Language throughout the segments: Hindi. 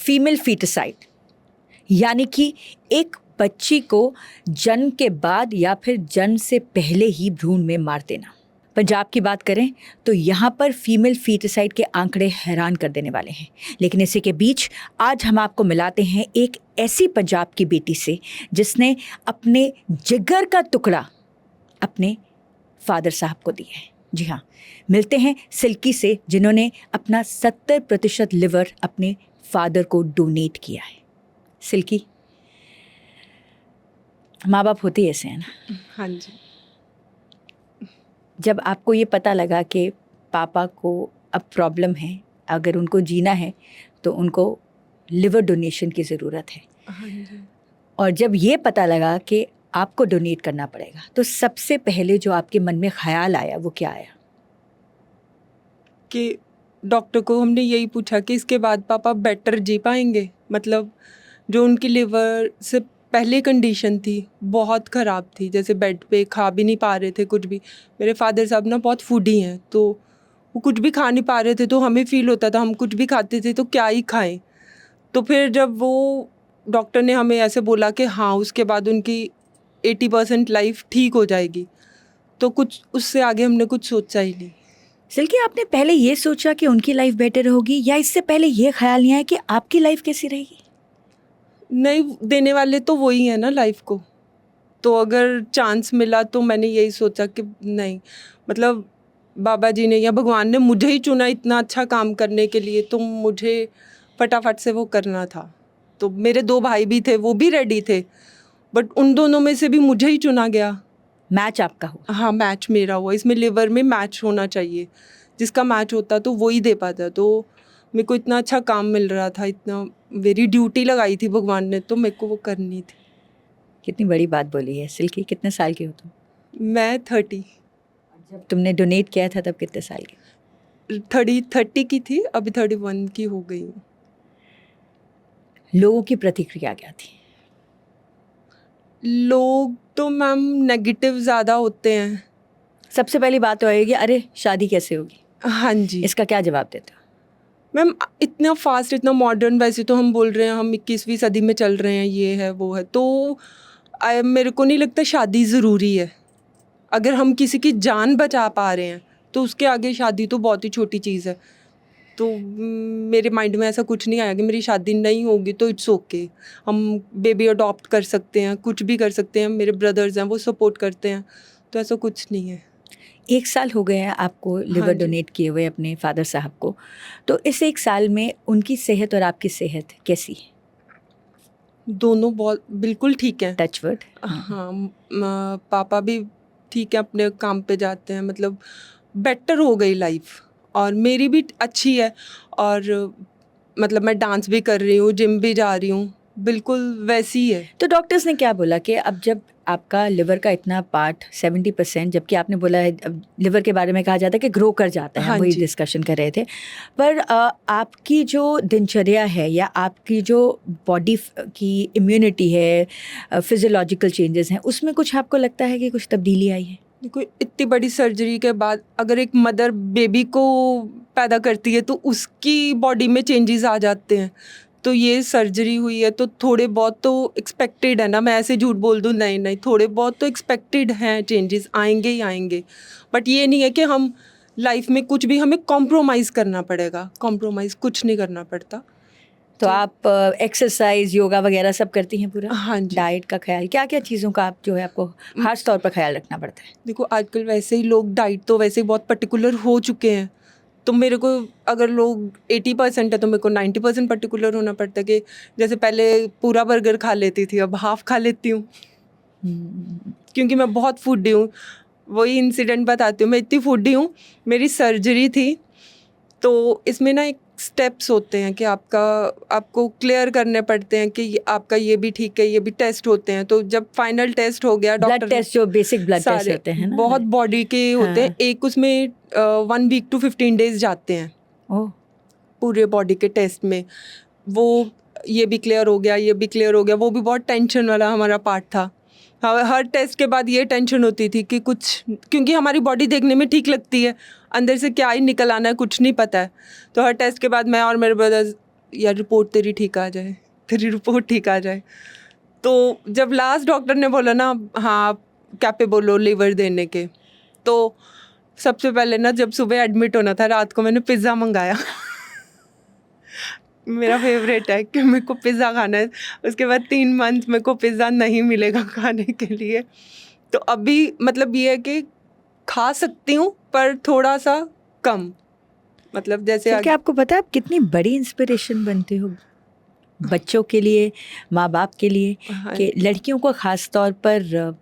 फीमेल फीटिसाइड, यानी कि एक बच्ची को जन्म के बाद या फिर जन्म से पहले ही भ्रूण में मार देना। पंजाब की बात करें तो यहाँ पर फीमेल फीटिसाइड के आंकड़े हैरान कर देने वाले हैं। लेकिन इसी के बीच आज हम आपको मिलाते हैं एक ऐसी पंजाब की बेटी से जिसने अपने जिगर का टुकड़ा अपने फादर साहब को दिया है। जी हाँ, मिलते हैं सिल्की से जिन्होंने अपना 70% लिवर अपने फादर को डोनेट किया है। सिल्की, माँ बाप होते ही ऐसे हैं ना? हाँ जी। जब आपको ये पता लगा कि पापा को अब प्रॉब्लम है, अगर उनको जीना है तो उनको लिवर डोनेशन की ज़रूरत है, हाँ जी। और जब ये पता लगा कि आपको डोनेट करना पड़ेगा, तो सबसे पहले जो आपके मन में ख्याल आया वो क्या आया? कि डॉक्टर को हमने यही पूछा कि इसके बाद पापा बेटर जी पाएंगे, मतलब जो उनकी लिवर से पहले कंडीशन थी बहुत ख़राब थी, जैसे बेड पे खा भी नहीं पा रहे थे कुछ भी। मेरे फादर साहब ना बहुत फूडी हैं, तो वो कुछ भी खा नहीं पा रहे थे, तो हमें फ़ील होता था हम कुछ भी खाते थे तो क्या ही खाएं। तो फिर जब वो डॉक्टर ने हमें ऐसे बोला कि हाँ उसके बाद उनकी 80% लाइफ ठीक हो जाएगी, तो कुछ उससे आगे हमने कुछ सोचा ही नहीं। सिल्की, आपने पहले ये सोचा कि उनकी लाइफ बेटर होगी, या इससे पहले ये ख्याल नहीं आया कि आपकी लाइफ कैसी रहेगी? नहीं, देने वाले तो वही है ना लाइफ को, तो अगर चांस मिला तो मैंने यही सोचा कि नहीं, मतलब बाबा जी ने या भगवान ने मुझे ही चुना इतना अच्छा काम करने के लिए, तो मुझे फटाफट से वो करना था। तो मेरे 2 भाई भी थे, वो भी रेडी थे, बट उन दोनों में से भी मुझे ही चुना गया। मैच आपका हुआ? हाँ, मैच मेरा हुआ। इसमें लिवर में मैच होना चाहिए, जिसका मैच होता तो वो ही दे पाता। तो मेरे को इतना अच्छा काम मिल रहा था, इतना मेरी ड्यूटी लगाई थी भगवान ने, तो मेरे को वो करनी थी। कितनी बड़ी बात बोली है सिल्की। कितने साल की हो तुम? मैं 30 जब तुमने डोनेट किया था तब कितने साल की? 30 की थी, अभी 31 की हो गई हूँ। लोगों की प्रतिक्रिया क्या थी? लोग तो मैम नेगेटिव ज़्यादा होते हैं। सबसे पहली बात तो आएगी, अरे शादी कैसे होगी? हाँ जी। इसका क्या जवाब देते हो? मैम इतना फास्ट, इतना मॉडर्न, वैसे तो हम बोल रहे हैं हम 21वीं सदी में चल रहे हैं, ये है वो है, तो मेरे को नहीं लगता शादी ज़रूरी है। अगर हम किसी की जान बचा पा रहे हैं तो उसके आगे शादी तो बहुत ही छोटी चीज़ है। तो मेरे माइंड में ऐसा कुछ नहीं आया कि मेरी शादी नहीं होगी तो इट्स ओके, हम बेबी अडॉप्ट कर सकते हैं, कुछ भी कर सकते हैं। मेरे ब्रदर्स हैं, वो सपोर्ट करते हैं, तो ऐसा कुछ नहीं है। 1 साल हो गए हैं आपको लिवर हाँ जी। डोनेट किए हुए अपने फादर साहब को, तो इस 1 साल में उनकी सेहत और आपकी सेहत कैसी है? दोनों बहुत बिल्कुल ठीक हैं। टचवुड। हाँ, पापा भी ठीक है, अपने काम पे जाते हैं, मतलब बेटर हो गई लाइफ, और मेरी भी अच्छी है। और मतलब मैं डांस भी कर रही हूँ, जिम भी जा रही हूँ, बिल्कुल वैसी ही है। तो डॉक्टर्स ने क्या बोला कि अब जब आपका लिवर का इतना पार्ट 70%, जबकि आपने बोला है अब लिवर के बारे में कहा जाता है कि ग्रो कर जाता है, हाँ हम वही जी। डिस्कशन कर रहे थे, पर आपकी जो दिनचर्या है या आपकी जो बॉडी की इम्यूनिटी है, फिजियोलॉजिकल चेंजेस हैं, उसमें कुछ आपको लगता है कि कुछ तब्दीली आई है? देखो, इतनी बड़ी सर्जरी के बाद अगर एक मदर बेबी को पैदा करती है तो उसकी बॉडी में चेंजेस आ जाते हैं। तो ये सर्जरी हुई है तो थोड़े बहुत तो एक्सपेक्टेड है ना, मैं ऐसे झूठ बोल दूँ नहीं नहीं, थोड़े बहुत तो एक्सपेक्टेड हैं, चेंजेस आएंगे ही आएंगे। बट ये नहीं है कि हम लाइफ में कुछ भी हमें कॉम्प्रोमाइज़ करना पड़ेगा, कॉम्प्रोमाइज़ कुछ नहीं करना पड़ता। तो आप एक्सरसाइज, योगा वगैरह सब करती हैं पूरा? हाँ जी। डाइट का ख्याल, क्या क्या चीज़ों का आप जो है आपको खास तौर पर ख्याल रखना पड़ता है? देखो, आजकल वैसे ही लोग डाइट तो वैसे ही बहुत पर्टिकुलर हो चुके हैं, तो मेरे को अगर लोग 80% है तो मेरे को 90% पर्टिकुलर होना पड़ता है। कि जैसे पहले पूरा बर्गर खा लेती थी, अब हाफ खा लेती हूँ, क्योंकि मैं बहुत फूडी हूँ। वही इंसिडेंट बताती हूँ, मैं इतनी फूडी हूँ, मेरी सर्जरी थी तो इसमें ना एक स्टेप्स होते हैं कि आपको क्लियर करने पड़ते हैं कि आपका ये भी ठीक है, ये भी टेस्ट होते हैं। तो जब फाइनल टेस्ट हो गया, ब्लड डॉक्टर टेस्ट, जो बेसिक ब्लड टेस्ट सारे होते हैं ना, बहुत बॉडी के होते हैं, एक उसमें 1 वीक to 15 डेज जाते हैं ओह, पूरे बॉडी के टेस्ट में। वो ये भी क्लियर हो गया, ये भी क्लियर हो गया, वो भी बहुत टेंशन वाला हमारा पार्ट था। हर टेस्ट के बाद ये टेंशन होती थी कि कुछ, क्योंकि हमारी बॉडी देखने में ठीक लगती है, अंदर से क्या ही निकल आना है कुछ नहीं पता है। तो हर टेस्ट के बाद मैं और मेरे ब्रदर्स यार रिपोर्ट तेरी ठीक आ जाए, तेरी रिपोर्ट ठीक आ जाए। तो जब लास्ट डॉक्टर ने बोला ना हाँ कैपेबल हो लिवर देने के, तो सबसे पहले ना जब सुबह एडमिट होना था, रात को मैंने पिज़्ज़ा मंगाया मेरा फेवरेट है कि मेरे को पिज़्ज़ा खाना है। उसके बाद 3 मंथ मेरे को पिज़्ज़ा नहीं मिलेगा खाने के लिए। तो अभी मतलब ये है कि खा सकती हूँ पर थोड़ा सा कम, मतलब जैसे क्या आपको पता है आप कितनी बड़ी इंस्पिरेशन बनते हो बच्चों के लिए, माँ बाप के लिए, हाँ, कि लड़कियों को ख़ास तौर पर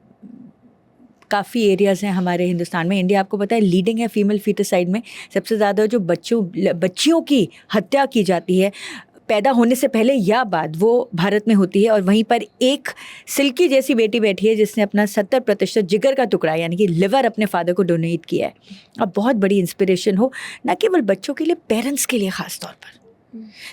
काफ़ी एरियाज़ हैं हमारे हिंदुस्तान में, इंडिया आपको पता है लीडिंग है फीमेल फीटिसाइड में। सबसे ज़्यादा जो बच्चियों की हत्या की जाती है पैदा होने से पहले या बाद, वो भारत में होती है। और वहीं पर एक सिल्की जैसी बेटी बैठी है जिसने अपना 70% जिगर का टुकड़ा यानी कि लिवर अपने फादर को डोनेट किया है। अब बहुत बड़ी इंस्पिरेशन हो, ना केवल बच्चों के लिए, पेरेंट्स के लिए ख़ास तौर पर।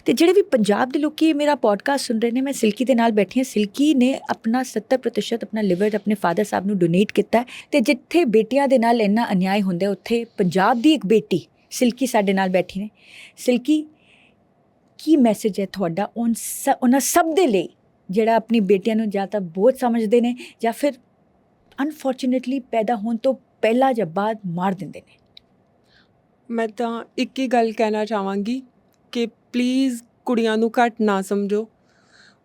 तो ਜਿਹੜੇ ਵੀ ਪੰਜਾਬ ਦੇ ਲੋਕੀ ਮੇਰਾ ਪੋਡਕਾਸਟ ਸੁਣ ਰਹੇ ਨੇ, ਮੈਂ ਸਿਲਕੀ ਦੇ ਨਾਲ ਬੈਠੀ ਹਾਂ। ਸਿਲਕੀ ਨੇ ਆਪਣਾ 70% ਆਪਣਾ ਲਿਵਰ ਆਪਣੇ ਫਾਦਰ ਸਾਹਿਬ ਨੂੰ ਡੋਨੇਟ ਕੀਤਾ ਹੈ। ਤੇ ਜਿੱਥੇ ਬੇਟੀਆਂ ਦੇ ਨਾਲ ਇੰਨਾ ਅਨਿਆਏ ਹੁੰਦਾ, ਉੱਥੇ ਪੰਜਾਬ ਦੀ ਇੱਕ ਬੇਟੀ ਸਿਲਕੀ ਸਾਡੇ ਨਾਲ ਬੈਠੀ ਨੇ। ਸਿਲਕੀ, ਕੀ ਮੈਸੇਜ ਹੈ ਤੁਹਾਡਾ ਉਹਨਾਂ ਸਭ ਦੇ ਲਈ ਜਿਹੜਾ ਆਪਣੀ ਬੇਟੀਆਂ ਨੂੰ ਜਾਂ ਤਾਂ ਬੋਝ ਸਮਝਦੇ ਨੇ ਜਾਂ ਫਿਰ ਅਨਫੋਰਚੂਨੇਟਲੀ ਪੈਦਾ ਹੋਣ ਤੋਂ ਪਹਿਲਾਂ ਜਾਂ ਬਾਅਦ ਮਾਰ ਦਿੰਦੇ ਨੇ? ਮੈਂ ਤਾਂ ਇੱਕ ਹੀ ਗੱਲ ਕਹਿਣਾ ਚਾਹਾਂਗੀ ਕਿ ਪਲੀਜ਼ ਕੁੜੀਆਂ ਨੂੰ ਘੱਟ ਨਾ ਸਮਝੋ।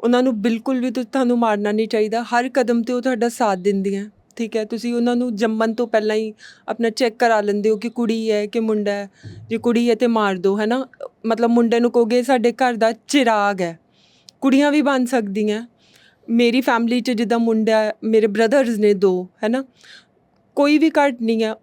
ਉਹਨਾਂ ਨੂੰ ਬਿਲਕੁਲ ਵੀ ਤੁਹਾਨੂੰ ਮਾਰਨਾ ਨਹੀਂ ਚਾਹੀਦਾ। ਹਰ ਕਦਮ 'ਤੇ ਉਹ ਤੁਹਾਡਾ ਸਾਥ ਦਿੰਦੀਆਂ, ਠੀਕ ਹੈ। ਤੁਸੀਂ ਉਹਨਾਂ ਨੂੰ ਜੰਮਣ ਤੋਂ ਪਹਿਲਾਂ ਹੀ ਆਪਣਾ ਚੈੱਕ ਕਰਾ ਲੈਂਦੇ ਹੋ ਕਿ ਕੁੜੀ ਹੈ ਕਿ ਮੁੰਡਾ ਹੈ। ਜੇ ਕੁੜੀ ਹੈ ਤਾਂ ਮਾਰ ਦਿਓ, ਹੈ ਨਾ। ਮਤਲਬ ਮੁੰਡੇ ਨੂੰ ਕਹੋਗੇ ਸਾਡੇ ਘਰ ਦਾ ਚਿਰਾਗ ਹੈ, ਕੁੜੀਆਂ ਵੀ ਬਣ ਸਕਦੀਆਂ। ਮੇਰੀ ਫੈਮਿਲੀ 'ਚ ਜਿੱਦਾਂ ਮੁੰਡਾ ਹੈ, ਮੇਰੇ ਬ੍ਰਦਰਸ ਨੇ 2, ਹੈ ਨਾ, ਕੋਈ ਵੀ ਘੱਟ ਨਹੀਂ ਹੈ।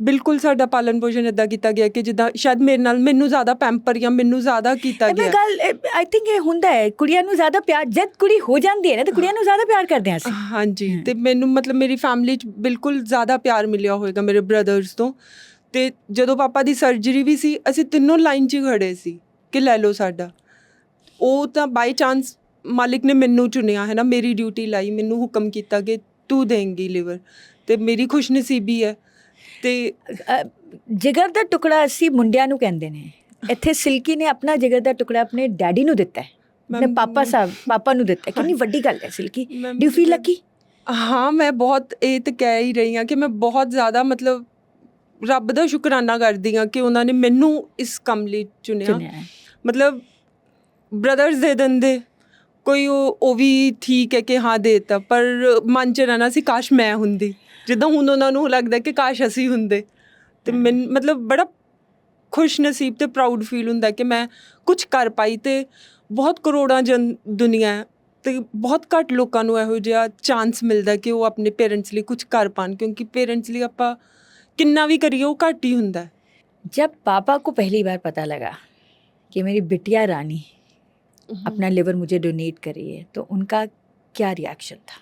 ਬਿਲਕੁਲ ਸਾਡਾ ਪਾਲਣ ਪੋਸ਼ਣ ਇੱਦਾਂ ਕੀਤਾ ਗਿਆ ਕਿ ਜਿੱਦਾਂ ਸ਼ਾਇਦ ਮੇਰੇ ਨਾਲ ਮੈਨੂੰ ਜ਼ਿਆਦਾ ਪੈਂਪਰ ਜਾਂ ਮੈਨੂੰ ਜ਼ਿਆਦਾ ਕੀਤਾ ਗਿਆ। ਗੱਲ ਆਈ ਥਿੰਕ ਇਹ ਹੁੰਦਾ ਹੈ, ਕੁੜੀਆਂ ਨੂੰ ਜ਼ਿਆਦਾ ਪਿਆਰ, ਜਦ ਕੁੜੀ ਹੋ ਜਾਂਦੀ ਹੈ ਨਾ ਤਾਂ ਕੁੜੀਆਂ ਨੂੰ ਜ਼ਿਆਦਾ ਪਿਆਰ ਕਰਦੇ ਹਾਂ ਅਸੀਂ। ਹਾਂਜੀ, ਅਤੇ ਮੈਨੂੰ ਮਤਲਬ ਮੇਰੀ ਫੈਮਿਲੀ 'ਚ ਬਿਲਕੁਲ ਜ਼ਿਆਦਾ ਪਿਆਰ ਮਿਲਿਆ ਹੋਏਗਾ ਮੇਰੇ ਬ੍ਰਦਰਸ ਤੋਂ। ਅਤੇ ਜਦੋਂ ਪਾਪਾ ਦੀ ਸਰਜਰੀ ਵੀ ਸੀ, ਅਸੀਂ ਤਿੰਨੋਂ ਲਾਈਨ 'ਚ ਹੀ ਖੜ੍ਹੇ ਸੀ ਕਿ ਲੈ ਲਓ ਸਾਡਾ। ਉਹ ਤਾਂ ਬਾਈ ਚਾਂਸ ਮਾਲਿਕ ਨੇ ਮੈਨੂੰ ਚੁਣਿਆ, ਹੈ ਨਾ, ਮੇਰੀ ਡਿਊਟੀ ਲਾਈ, ਮੈਨੂੰ ਹੁਕਮ ਕੀਤਾ ਕਿ ਤੂੰ ਦੇਂਗੀ ਲਿਵਰ, ਅਤੇ ਮੇਰੀ ਖੁਸ਼ਨਸੀਬੀ ਹੈ। ਤੇ ਜਿਗਰ ਦਾ ਟੁਕੜਾ ਅਸੀਂ ਮੁੰਡਿਆਂ ਨੂੰ ਕਹਿੰਦੇ ਨੇ, ਇੱਥੇ ਸਿਲਕੀ ਨੇ ਆਪਣਾ ਜਿਗਰ ਦਾ ਟੁਕੜਾ ਆਪਣੇ ਡੈਡੀ ਨੂੰ ਦਿੱਤਾ ਹੈ, ਆਪਣੇ ਪਾਪਾ ਨੂੰ ਦਿੱਤਾ। ਕਿੰਨੀ ਵੱਡੀ ਗੱਲ ਹੈ silky. Do you feel Lucky? ਹਾਂ, ਮੈਂ ਬਹੁਤ, ਇਹ ਤਾਂ ਕਹਿ ਹੀ ਰਹੀ ਹਾਂ ਕਿ ਮੈਂ ਬਹੁਤ ਜ਼ਿਆਦਾ ਮਤਲਬ ਰੱਬ ਦਾ ਸ਼ੁਕਰਾਨਾ ਕਰਦੀ ਹਾਂ ਕਿ ਉਹਨਾਂ ਨੇ ਮੈਨੂੰ ਇਸ ਕੰਮ ਲਈ ਚੁਣਿਆ। ਮਤਲਬ ਬ੍ਰਦਰਸ ਦੇ ਦਿੰਦੇ ਕੋਈ ਉਹ ਵੀ ਠੀਕ ਹੈ ਕਿ ਹਾਂ ਦੇ ਦਿੱਤਾ, ਪਰ ਮਨ 'ਚ ਰਹਿਣਾ ਸੀ ਕਾਸ਼ ਮੈਂ ਹੁੰਦੀ, ਜਿੱਦਾਂ ਹੁਣ ਉਹਨਾਂ ਨੂੰ ਲੱਗਦਾ ਕਿ ਕਾਸ਼ ਅਸੀਂ ਹੁੰਦੇ। ਅਤੇ ਮੈਨੂੰ ਮਤਲਬ ਬੜਾ ਖੁਸ਼ ਨਸੀਬ ਅਤੇ ਪ੍ਰਾਊਡ ਫੀਲ ਹੁੰਦਾ ਕਿ ਮੈਂ ਕੁਛ ਕਰ ਪਾਈ। ਅਤੇ ਬਹੁਤ ਕਰੋੜਾਂ ਦੁਨੀਆ ਹੈ ਅਤੇ ਬਹੁਤ ਘੱਟ ਲੋਕਾਂ ਨੂੰ ਇਹੋ ਜਿਹਾ ਚਾਂਸ ਮਿਲਦਾ ਕਿ ਉਹ ਆਪਣੇ ਪੇਰੈਂਟਸ ਲਈ ਕੁਛ ਕਰ ਪਾਉਣ, ਕਿਉਂਕਿ ਪੇਰੈਂਟਸ ਲਈ ਆਪਾਂ ਕਿੰਨਾ ਵੀ ਕਰੀਏ ਉਹ ਘੱਟ ਹੀ ਹੁੰਦਾ। जब पापा को पहली बार पता लगा कि मेरी बिटिया रानी अपना लिवर मुझे डोनेट कर रही है, तो उनका क्या रिएक्शन था?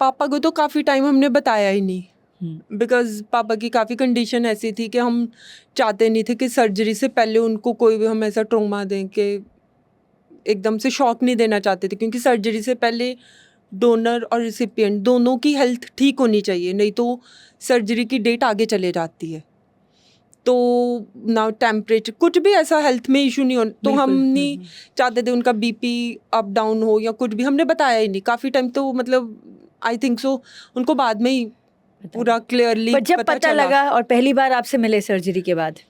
पापा को तो काफ़ी टाइम हमने बताया ही नहीं, बिकॉज़ पापा की काफ़ी कंडीशन ऐसी थी कि हम चाहते नहीं थे कि सर्जरी से पहले उनको कोई भी हम ऐसा ट्रॉमा दें कि एकदम से शॉक नहीं देना चाहते थे, क्योंकि सर्जरी से पहले डोनर और रिसिपिएंट दोनों की हेल्थ ठीक होनी चाहिए, नहीं तो सर्जरी की डेट आगे चले जाती है। तो ना टेम्परेचर कुछ भी ऐसा हेल्थ में इशू नहीं हो, तो हम नहीं चाहते थे उनका बीपी अप डाउन हो या कुछ भी। हमने बताया ही नहीं काफ़ी टाइम, तो मतलब आई थिंक सो उनको बाद में ही पूरा क्लियरली पता लगा। और पहली बार आपसे मिले सर्जरी के बाद?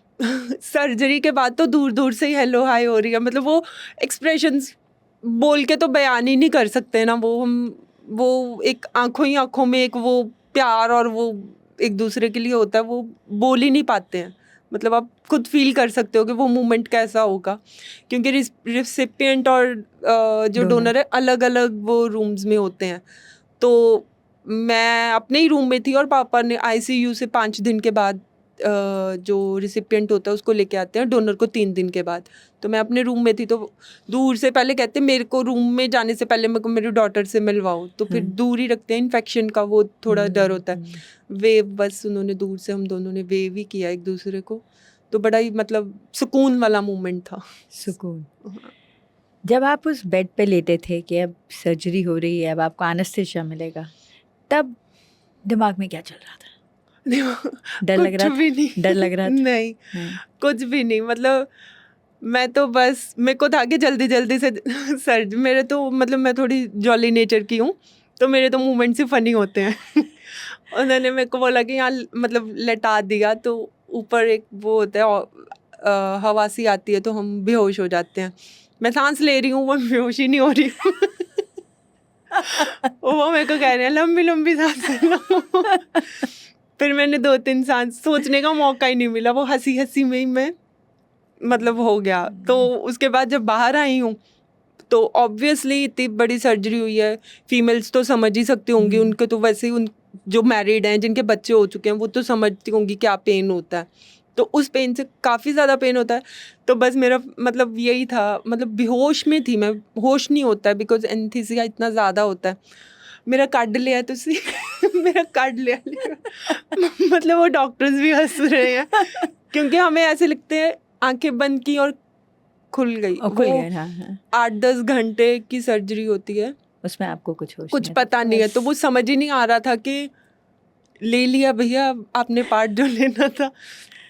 सर्जरी के बाद तो दूर दूर से ही हेलो हाय हो रही है। मतलब वो एक्सप्रेशंस बोल के तो बयान ही नहीं कर सकते ना। वो एक आँखों में एक वो प्यार और वो एक दूसरे के लिए होता है, वो बोल ही नहीं पाते हैं। मतलब आप खुद फील कर सकते हो कि वो मोमेंट कैसा होगा, क्योंकि रिसिपिएंट और जो डोनर है अलग अलग वो रूम्स में होते हैं। तो मैं अपने ही रूम में थी और पापा ने ICU से 5 दिन के बाद जो रिसिपिएंट होता है उसको लेके आते हैं, डोनर को 3 दिन के बाद। तो मैं अपने रूम में थी, तो दूर से पहले कहते मेरे को रूम में जाने से पहले मेरे को मेरी डॉटर से मिलवाओ, तो फिर दूर ही रखते हैं, इन्फेक्शन का वो थोड़ा डर होता है। वेव बस उन्होंने दूर से, हम दोनों ने वेव ही किया एक दूसरे को, तो बड़ा ही मतलब सुकून वाला मोमेंट था। सुकून। जब आप उस बेड पे लेटे थे कि अब सर्जरी हो रही है, अब आपको एनेस्थीसिया मिलेगा, तब दिमाग में क्या चल रहा था? डर लग रहा था? भी नहीं। डर लग रहा था? नहीं, कुछ भी नहीं। मतलब मैं तो बस मेरे को था कि जल्दी जल्दी से सर मेरे तो मतलब मैं थोड़ी जॉली नेचर की हूँ, तो मेरे तो मूवमेंट्स ही फनी होते हैं। उन्होंने मेरे को बोला कि यहाँ मतलब लेटा दिया तो ऊपर एक वो होता है हवा सी आती है तो हम बेहोश हो जाते हैं। मैं सांस ले रही हूँ, वो बेहोश ही नहीं हो रही। वो मेरे को कह रहे हैं लंबी लंबी सांस लो। फिर मैंने 2-3 सांस सोचने का मौका ही नहीं मिला, वो हंसी हंसी में ही मैं मतलब हो गया। तो उसके बाद जब बाहर आई हूँ तो ऑब्वियसली इतनी बड़ी सर्जरी हुई है, फीमेल्स तो समझ ही सकती होंगी, उनके तो वैसे ही उन जो मैरिड हैं जिनके बच्चे हो चुके हैं वो तो समझती होंगी क्या पेन होता है, तो उस पेन से काफ़ी ज़्यादा पेन होता है। तो बस मेरा मतलब यही था, मतलब बेहोश में थी मैं, होश नहीं होता है बिकॉज एनेस्थीसिया इतना ज़्यादा होता है। मेरा कार्ड लिया तुसी मेरा कार्ड लिया मतलब वो डॉक्टर्स भी हंस रहे हैं क्योंकि हमें ऐसे लगते हैं आंखें बंद की और खुल गई। खुल गए, हाँ। 8-10 घंटे की सर्जरी होती है, उसमें आपको कुछ कुछ पता नहीं है, तो वो समझ ही नहीं आ रहा था कि ले लिया भैया आपने पार्ट जो लेना था।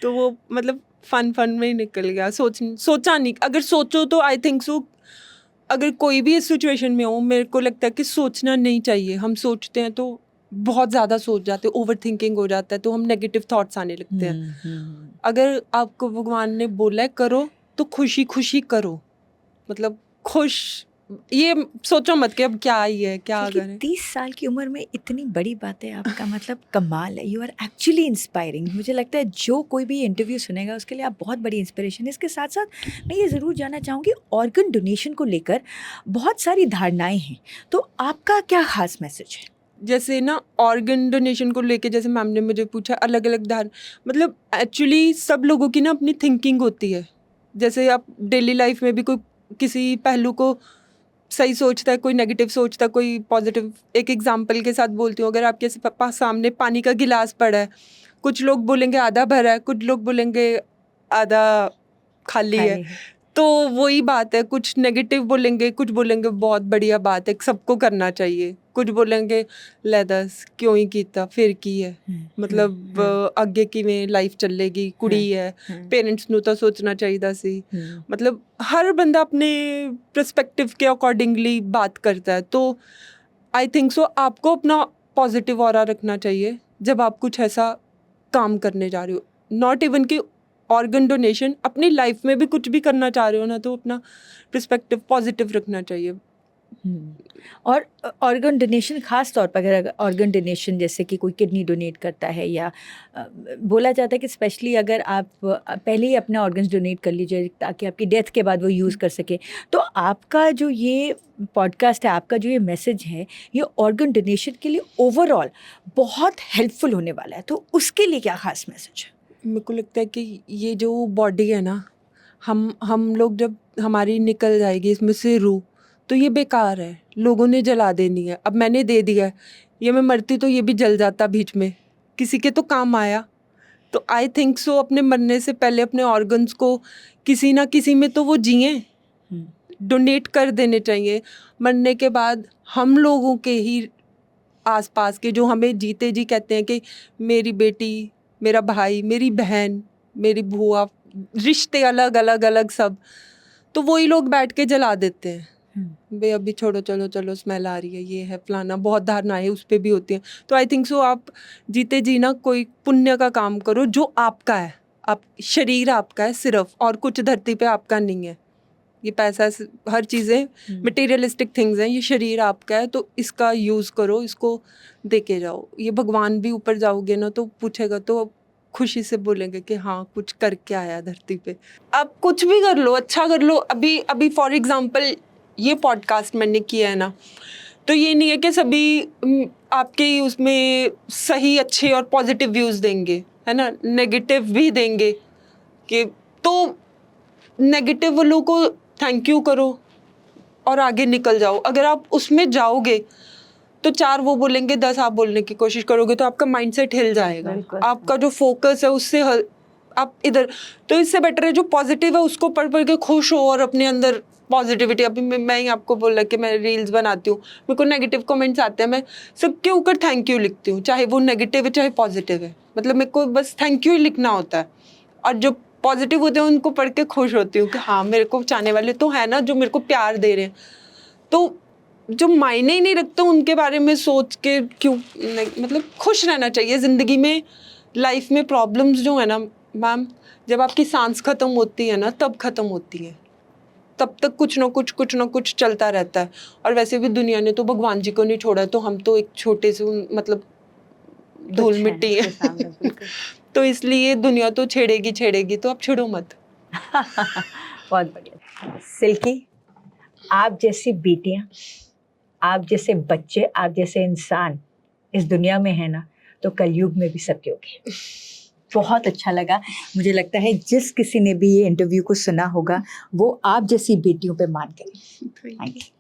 तो वो मतलब फन में ही निकल गया, सोचा नहीं। अगर सोचो तो आई थिंक सो अगर कोई भी इस सिचुएशन में हो, मेरे को लगता है कि सोचना नहीं चाहिए। हम सोचते हैं तो बहुत ज़्यादा सोच जाते हैं, ओवर थिंकिंग हो जाता है, तो हम नेगेटिव थॉट्स आने लगते हैं। अगर आपको भगवान ने बोला है करो तो खुशी खुशी करो, मतलब खुश, ये सोचो मत कि अब क्या आई है क्या करें। 30 साल की उम्र में इतनी बड़ी बातें आपका मतलब कमाल है। You are actually inspiring. मुझे लगता है जो कोई भी इंटरव्यू सुनेगा उसके लिए आप बहुत बड़ी इंस्पिरेशन है। इसके साथ साथ मैं ये ज़रूर जानना चाहूँगी, ऑर्गन डोनेशन को लेकर बहुत सारी धारणाएं हैं, तो आपका क्या खास मैसेज है? जैसे ना ऑर्गन डोनेशन को लेके जैसे मैम ने मुझे पूछा, अलग अलग धार मतलब एक्चुअली सब लोगों की ना अपनी थिंकिंग होती है। जैसे आप डेली लाइफ में भी कोई किसी पहलू को सही सोचता है, कोई नेगेटिव सोचता है, कोई पॉजिटिव। एक एग्जांपल के साथ बोलती हूँ, अगर आपके पास सामने पानी का गिलास पड़ा है, कुछ लोग बोलेंगे आधा भरा है, कुछ लोग बोलेंगे आधा खाली है। तो वही बात है, कुछ नेगेटिव बोलेंगे, कुछ बोलेंगे बहुत बढ़िया बात है सबको करना चाहिए, कुछ बोलेंगे ले दस क्यों ही कीता फिर की है, मतलब ਅੱਗੇ ਕਿਵੇਂ ਲਾਈਫ ਚੱਲੇਗੀ, ਕੁੜੀ ਹੈ पेरेंट्स ਨੂੰ ਤਾਂ सोचना चाहिए सी। मतलब हर बंदा अपने पर्सपेक्टिव के अकॉर्डिंगली बात करता है। तो आई थिंक सो आपको अपना पॉजिटिव ऑरा रखना चाहिए जब आप कुछ ऐसा काम करने जा रहे हो। नॉट इवन कि ऑर्गन डोनेशन, अपनी लाइफ में भी कुछ भी करना चाह रहे हो ना, तो अपना पर्सपेक्टिव पॉजिटिव रखना चाहिए। और ऑर्गन डोनेशन खास तौर पर अगर ऑर्गन डोनेशन जैसे कि कोई किडनी डोनेट करता है या बोला जाता है कि स्पेशली अगर आप पहले ही अपना ऑर्गन्स डोनेट कर लीजिए ताकि आपकी डेथ के बाद वो यूज़ कर सके, तो आपका जो ये पॉडकास्ट है, आपका जो ये मैसेज है, ये ऑर्गन डोनेशन के लिए ओवरऑल बहुत हेल्पफुल होने वाला है, तो उसके लिए क्या खास मैसेज है? मेरे को लगता है कि ये जो बॉडी है ना, हम लोग जब हमारी निकल जाएगी इसमें से रूह, तो ये बेकार है, लोगों ने जला देनी है। अब मैंने दे दिया है, ये मैं मरती तो ये भी जल जाता बीच में, किसी के तो काम आया। तो आई थिंक सो अपने मरने से पहले अपने ऑर्गन्स को किसी ना किसी में तो वो जिए, डोनेट कर देने चाहिए। मरने के बाद हम लोगों के ही आसपास के जो हमें जीते जी कहते हैं कि मेरी बेटी, मेरा भाई, मेरी बहन, मेरी बुआ, रिश्ते अलग अलग अलग सब, तो वही लोग बैठ के जला देते हैं। भाई अभी छोड़ो, चलो चलो स्मेल आ रही है, ये है फलाना, बहुत धारणाएं उस पर भी होती हैं। तो आई थिंक सो आप जीते जी ना कोई पुण्य का काम करो जो आपका है। आप शरीर आपका है सिर्फ, और कुछ धरती पे आपका नहीं है। ये पैसा, हर चीज़ें मटेरियलिस्टिक थिंग्स हैं, ये शरीर आपका है, तो इसका यूज़ करो, इसको दे के जाओ। ये भगवान भी ऊपर जाओगे ना तो पूछेगा तो खुशी से बोलेंगे कि हाँ कुछ करके आया धरती पे। आप कुछ भी कर लो, अच्छा कर लो। अभी फॉर एग्जांपल ये पॉडकास्ट मैंने किया है ना, तो ये नहीं है कि सभी आपके उसमें सही अच्छे और पॉजिटिव व्यूज़ देंगे, है ना, नेगेटिव भी देंगे। कि तो नेगेटिव वालों को थैंक यू करो और आगे निकल जाओ। अगर आप उसमें जाओगे तो 4 वो बोलेंगे, 10 आप बोलने की कोशिश करोगे, तो आपका माइंडसेट हिल जाएगा, आपका जो फोकस है उससे आप इधर। तो इससे बेटर है जो पॉजिटिव है उसको पढ़ के खुश हो और अपने अंदर पॉजिटिविटी। अभी मैं ही आपको बोला कि मैं रील्स बनाती हूँ, मेरे को नेगेटिव कमेंट्स आते हैं, मैं सबके ऊपर थैंक यू लिखती हूँ, चाहे वो नेगेटिव है चाहे पॉजिटिव है। मतलब मेरे को बस थैंक यू ही लिखना होता है। और जो पॉजिटिव होते हैं उनको पढ़ के खुश होती हूँ कि हाँ मेरे को चाहने वाले तो है ना जो मेरे को प्यार दे रहे हैं। तो जो मायने ही नहीं रखते उनके बारे में सोच के क्यों मतलब खुश रहना चाहिए ज़िंदगी में। लाइफ में प्रॉब्लम्स जो है ना मैम, जब आपकी सांस ख़त्म होती है ना तब ख़त्म होती है, तब तक कुछ ना कुछ चलता रहता है। और वैसे भी दुनिया ने तो भगवान जी को नहीं छोड़ा, तो हम तो एक छोटे से मतलब धूल मिट्टी है तो इसलिए दुनिया तो छेड़ेगी, तो आप छिड़ो मत। बहुत बढ़िया। सिल्की, आप जैसी बेटियां, आप जैसे बच्चे, आप जैसे इंसान इस दुनिया में है ना, तो कलयुग में भी सतयुग है। बहुत अच्छा लगा। मुझे लगता है जिस किसी ने भी ये इंटरव्यू को सुना होगा वो आप जैसी बेटियों पे मान गए। Thank you.